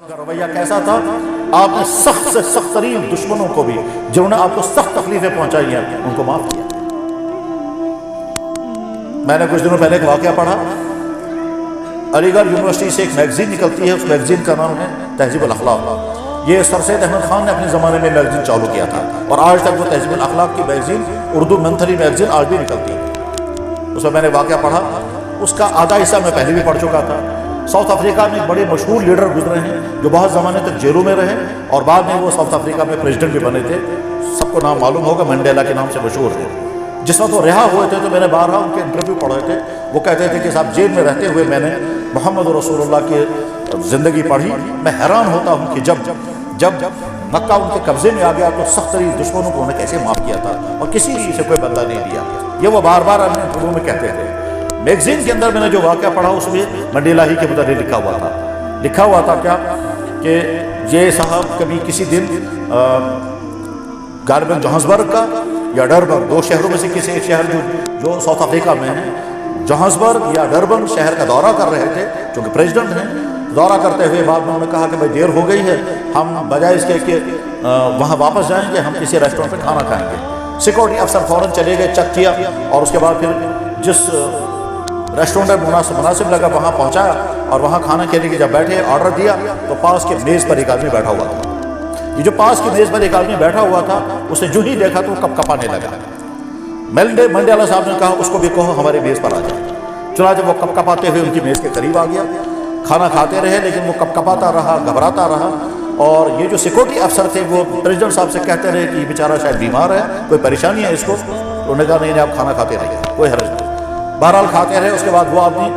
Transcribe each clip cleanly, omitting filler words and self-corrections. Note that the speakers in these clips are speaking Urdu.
کا رویہ کیسا تھا؟ آپ نے سخت سے سخت ترین دشمنوں کو بھی جنہوں نے آپ کو سخت تکلیفیں پہنچائی ہیں ان کو معاف کیا۔ میں نے کچھ دنوں پہلے ایک واقعہ پڑھا، علی گڑھ یونیورسٹی سے ایک میگزین نکلتی ہے، اس میگزین کا نام ہے تہذیب الاخلاق۔ یہ سر سید احمد خان نے اپنے زمانے میں میگزین چالو کیا تھا اور آج تک وہ تہذیب الاخلاق کی میگزین اردو منتھلی میگزین آج بھی نکلتی ہے۔ اس میں میں نے واقعہ پڑھا، اس کا آدھا حصہ میں پہلے بھی پڑھ چکا تھا۔ ساؤتھ افریقہ میں ایک بڑے مشہور لیڈر گزرے ہیں جو بہت زمانے تک جیلوں میں رہے اور بعد میں وہ ساؤتھ افریقہ میں پریزیڈنٹ بھی بنے تھے، سب کو نام معلوم ہوگا، منڈیلا کے نام سے مشہور ہے۔ جس وقت وہ رہا ہوئے تھے تو میں نے بارہا ان کے انٹرویو پڑھے تھے، وہ کہتے تھے کہ صاحب جیل میں رہتے ہوئے میں نے محمد رسول اللہ کی زندگی پڑھی، میں حیران ہوتا ہوں کہ جب مکہ ان کے قبضے میں آ گیا تو سخت ترین دشمنوں کو انہوں نے کیسے معاف کیا تھا اور کسی سے کوئی بدلہ نہیں دیا۔ یہ وہ بار بار اپنے انٹرویو میں کہتے تھے۔ میگزین کے اندر میں نے جو واقعہ پڑھا اس میں منڈیلا ہی کے متعلق لکھا ہوا تھا کیا کہ یہ صاحب کبھی کسی دن غالباً جوہانسبرگ کا یا ڈربن، دو شہروں میں سے کسی ایک شہر جو ساؤتھ افریقہ میں ہے، جوہانسبرگ یا ڈربن شہر کا دورہ کر رہے تھے چونکہ پریزیڈنٹ ہیں۔ دورہ کرتے ہوئے بعد میں انہوں نے کہا کہ بھائی دیر ہو گئی ہے، ہم بجائے اس کے کہ وہاں واپس جائیں گے، ہم کسی ریسٹورنٹ پہ کھانا کھائیں گے۔ سیکورٹی افسر فوراً چلے گئے، چیک کیا اور اس کے بعد پھر جس ریسٹورنٹ مناسب لگا وہاں پہنچایا اور وہاں کھانا کھانے کے جب بیٹھے آرڈر دیا تو پاس کے میز پر ایک آدمی بیٹھا ہوا تھا۔ یہ جو پاس کی میز پر ایک آدمی بیٹھا ہوا تھا اس نے جو ہی دیکھا تو کپ کپانے لگا۔ منڈیلا صاحب نے کہا اس کو بھی کہو ہمارے میز پر آ جائے۔ چنانچہ وہ کپ کپاتے ہوئے ان کی میز کے قریب آ گیا، کھانا کھاتے رہے لیکن وہ کپ کپاتا رہا، گھبراتا رہا۔ اور یہ جو سیکورٹی افسر تھے وہ پریزیڈنٹ صاحب سے کہتے رہے کہ یہ بیچارہ شاید بیمار ہے، کوئی پریشانی ہے اس کو۔ انہوں نے کہا نہیں آپ کھانا کھاتے رہیے، کوئی حرج نہیں۔ بہرحال کھاتے رہے۔ اس کے بعد وہ آدمی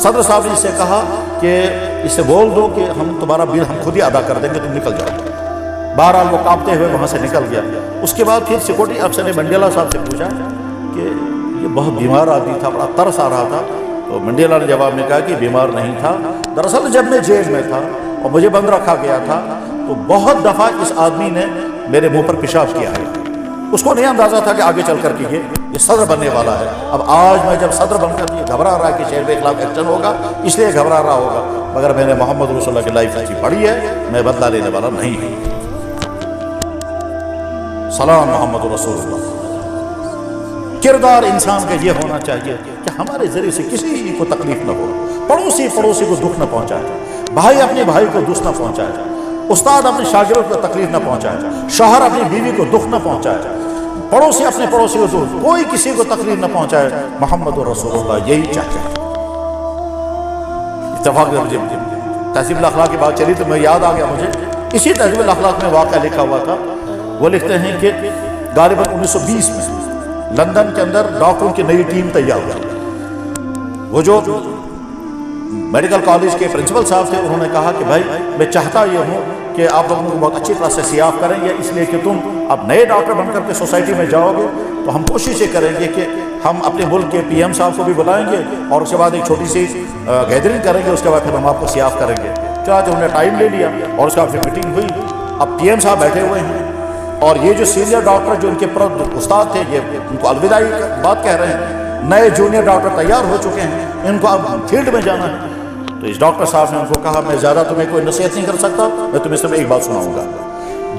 صدر صاحب نے اس سے کہا کہ اس سے بول دو کہ ہم تمہارا بل ہم خود ہی ادا کر دیں گے، تم نکل جاؤ۔ بہرحال وہ کانپتے ہوئے وہاں سے نکل گیا۔ اس کے بعد پھر سیکورٹی افسر نے منڈیلا صاحب سے پوچھا کہ یہ بہت بیمار آدمی تھا، بڑا ترس آ رہا تھا۔ تو منڈیلا نے جواب میں کہا کہ بیمار نہیں تھا، دراصل جب میں جیل میں تھا اور مجھے بند رکھا گیا تھا تو بہت دفعہ اس آدمی نے میرے منہ پر پیشاب کیا ہے۔ اس کو نہیں اندازہ تھا کہ آگے چل کر کے یہ صدر بننے والا ہے۔ اب آج میں جب صدر بن کر یہ گھبرا رہا ہے کہ شہر کے خلاف ایکشن ہوگا، اس لیے گھبرا رہا ہوگا، مگر میں نے محمد رسول اللہ کی لائف اچھی پڑھی ہے، میں بدلہ لینے والا نہیں ہوں۔ سلام محمد رسول اللہ۔ کردار انسان کا یہ ہونا چاہیے کہ ہمارے ذریعے سے کسی کو تکلیف نہ ہو، پڑوسی کو دکھ نہ پہنچائے، بھائی اپنے بھائی کو دکھ نہ پہنچائے، استاد اپنے شاگردوں کو تکلیف نہ پہنچائے، شوہر اپنی بیوی کو دکھ نہ پہنچائے، پڑوسی اپنے پڑوسی کو دکھ، کوئی کسی کو تکلیف نہ پہنچائے۔ محمد رسول اللہ یہی چاہتے ہیں۔ اتفاق تہذیب الاخلاق کی بات چلی تو میں یاد آ گیا مجھے، اسی تہذیب الاخلاق میں واقعہ لکھا ہوا تھا۔ وہ لکھتے ہیں کہ غالباً 1920 میں لندن کے اندر ڈاکٹروں کی نئی ٹیم تیار ہوئی۔ وہ جو میڈیکل کالج کے پرنسپل صاحب تھے انہوں نے کہا کہ بھائی میں چاہتا یہ ہوں کہ آپ لوگوں کو بہت اچھی طرح سے سیاف کریں گے، اس لیے کہ تم اب نئے ڈاکٹر بن کر کے سوسائٹی میں جاؤ گے تو ہم کوشش یہ کریں گے کہ ہم اپنے ملک کے پی ایم صاحب کو بھی بلائیں گے اور اس کے بعد ایک چھوٹی سی گیدرنگ کریں گے، اس کے بعد پھر ہم آپ کو سیاف کریں گے۔ چنانچہ انہوں نے ٹائم لے لیا اور اس کے بعد پھر میٹنگ ہوئی۔ اب پی ایم صاحب بیٹھے ہوئے ہیں اور یہ جو سینئر ڈاکٹر جو ان کے استاد تھے یہ ان کو الوداعی بات کہہ رہے ہیں، نئے جونیئر ڈاکٹر تیار ہو چکے ہیں، ان کو اب فیلڈ میں جانا ہے۔ تو اس ڈاکٹر صاحب نے ان کو کہا میں زیادہ تمہیں کوئی نصیحت نہیں کر سکتا، میں تمہیں صرف ایک بات سناؤں گا۔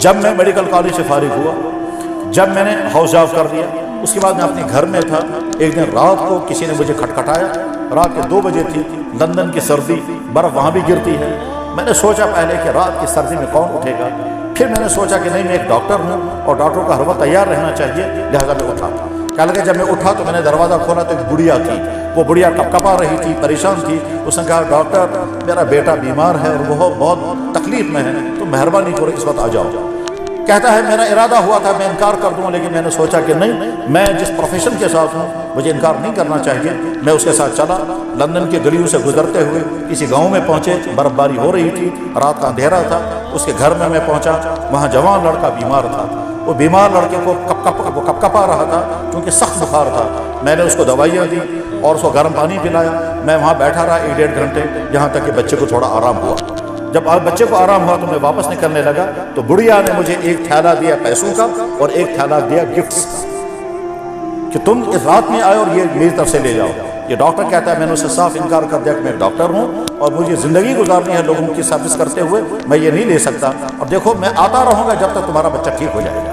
جب میں میڈیکل کالج سے فارغ ہوا، جب میں نے ہاؤس جاب کر لیا، اس کے بعد میں اپنے گھر میں تھا، ایک دن رات کو کسی نے مجھے کھٹکھٹایا، رات کے 2 بجے تھی، لندن کی سردی، برف وہاں بھی گرتی ہے۔ میں نے سوچا پہلے کہ رات کی سردی میں کون اٹھے گا، پھر میں نے سوچا کہ نہیں میں ایک ڈاکٹر ہوں اور ڈاکٹر کا ہر وقت تیار رہنا چاہیے، لہٰذا میں اٹھا۔ کہا لگا جب میں اٹھا تو میں نے دروازہ کھولا تو ایک بڑھیا تھی، وہ بڑھیا کپکپا رہی تھی، پریشان تھی۔ اس نے کہا ڈاکٹر میرا بیٹا بیمار ہے اور وہ بہت تکلیف میں ہے، تو مہربانی کرو اس وقت آ جاؤ۔ کہتا ہے میرا ارادہ ہوا تھا میں انکار کر دوں، لیکن میں نے سوچا کہ نہیں، میں جس پروفیشن کے ساتھ ہوں مجھے انکار نہیں کرنا چاہیے۔ میں اس کے ساتھ چلا، لندن کے گلیوں سے گزرتے ہوئے کسی گاؤں میں پہنچے، برف باری ہو رہی تھی، رات کا اندھیرا تھا۔ اس کے گھر میں پہنچا، وہاں جوان لڑکا بیمار تھا، وہ بیمار لڑکے کو کپکپا رہا تھا کیونکہ سخت بخار تھا۔ میں نے اس کو دوائیاں دی اور اس کو گرم پانی پلایا۔ میں وہاں بیٹھا رہا 1-1.5 گھنٹے، یہاں تک کہ بچے کو تھوڑا آرام ہوا۔ جب بچے کو آرام ہوا تو میں واپس نکلنے لگا تو بڑھیا نے مجھے ایک تھیلا دیا پیسوں کا اور ایک تھیلا دیا گفٹس کا کہ تم اس رات میں آئے اور یہ میری طرف سے لے جاؤ۔ یہ ڈاکٹر کہتا ہے، میں نے اسے صاف انکار کر دیا کہ میں ڈاکٹر ہوں اور مجھے زندگی گزارنی ہے لوگوں کی سروس کرتے ہوئے، میں یہ نہیں لے سکتا، اور دیکھو میں آتا رہوں گا جب تک تمہارا بچہ ٹھیک ہو جائے گا۔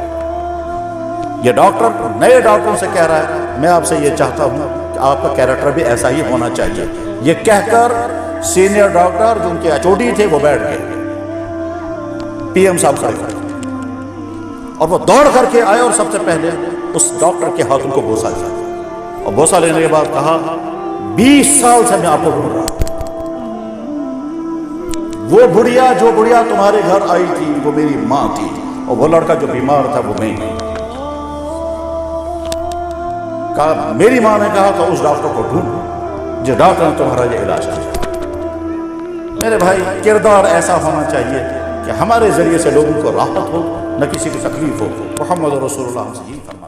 یہ ڈاکٹر نئے ڈاکٹروں سے کہہ رہا ہے، میں آپ سے یہ چاہتا ہوں کہ آپ کا کیریکٹر بھی ایسا ہی ہونا چاہیے۔ یہ کہہ کر سینئر ڈاکٹر جو ان کے ایچ.او.ڈی تھے وہ بیٹھ گئے، پی ایم صاحب کھڑے ہوئے اور وہ دوڑ کر کے آئے اور سب سے پہلے اس ڈاکٹر کے ہاتھوں کو بوسہ دیا، اور بوسہ لینے کے بعد کہا 20 سال سے میں آپ کو ڈھونڈ رہا ہوں، وہ بڑھیا جو بڑھیا تمہارے گھر آئی تھی وہ میری ماں تھی، اور وہ لڑکا جو بیمار تھا وہ میں ہی۔ کہا میری ماں نے کہا تو اس ڈاکٹر کو ڈھونڈ جس ڈاکٹر نے تمہارا یہ علاج کیا۔ میرے بھائی کردار ایسا ہونا چاہیے کہ ہمارے ذریعے سے لوگوں کو راحت ہو، نہ کسی کو تکلیف ہو۔ محمد رسول اللہ صلی اللہ علیہ وسلم